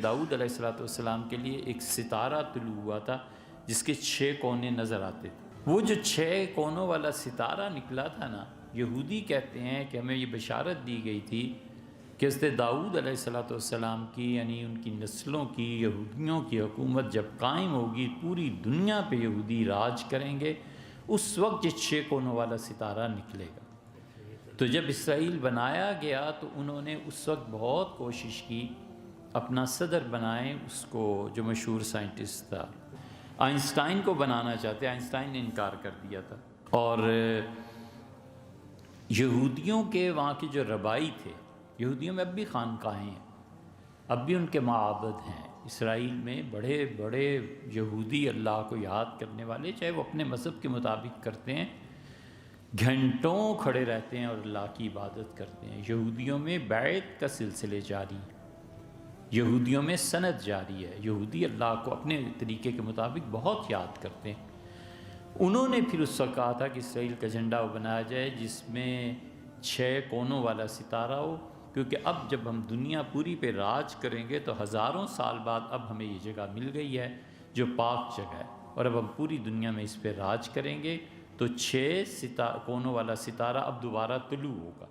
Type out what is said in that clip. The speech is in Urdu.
داؤد علیہ السلام کے لیے ایک ستارہ طلوع ہوا تھا جس کے 6 کونے نظر آتے تھے۔ وہ جو 6 کونوں والا ستارہ نکلا تھا نا، یہودی کہتے ہیں کہ ہمیں یہ بشارت دی گئی تھی کہ حضرت داؤد علیہ السلام کی، یعنی ان کی نسلوں کی، یہودیوں کی حکومت جب قائم ہوگی، پوری دنیا پہ یہودی راج کریں گے، اس وقت یہ 6 کونوں والا ستارہ نکلے گا۔ تو جب اسرائیل بنایا گیا تو انہوں نے اس وقت بہت کوشش کی اپنا صدر بنائیں اس کو، جو مشہور سائنٹسٹ تھا، آئنسٹائن کو بنانا چاہتے، آئنسٹائن نے انکار کر دیا تھا۔ اور یہودیوں کے وہاں کے جو ربائی تھے، یہودیوں میں اب بھی خانقاہیں ہیں، اب بھی ان کے معابد ہیں۔ اسرائیل میں بڑے بڑے یہودی اللہ کو یاد کرنے والے، چاہے وہ اپنے مذہب کے مطابق کرتے ہیں، گھنٹوں کھڑے رہتے ہیں اور اللہ کی عبادت کرتے ہیں۔ یہودیوں میں بیعت کا سلسلے جاری ہے، یہودیوں میں سند جاری ہے، یہودی اللہ کو اپنے طریقے کے مطابق بہت یاد کرتے ہیں۔ انہوں نے پھر اس وقت کہا تھا کہ اسرائیل کا جھنڈا وہ بنایا جائے جس میں 6 کونوں والا ستارہ ہو، کیونکہ اب جب ہم دنیا پوری پہ راج کریں گے تو ہزاروں سال بعد اب ہمیں یہ جگہ مل گئی ہے جو پاک جگہ ہے، اور اب ہم پوری دنیا میں اس پہ راج کریں گے، تو 6 کونوں والا ستارہ اب دوبارہ طلوع ہوگا۔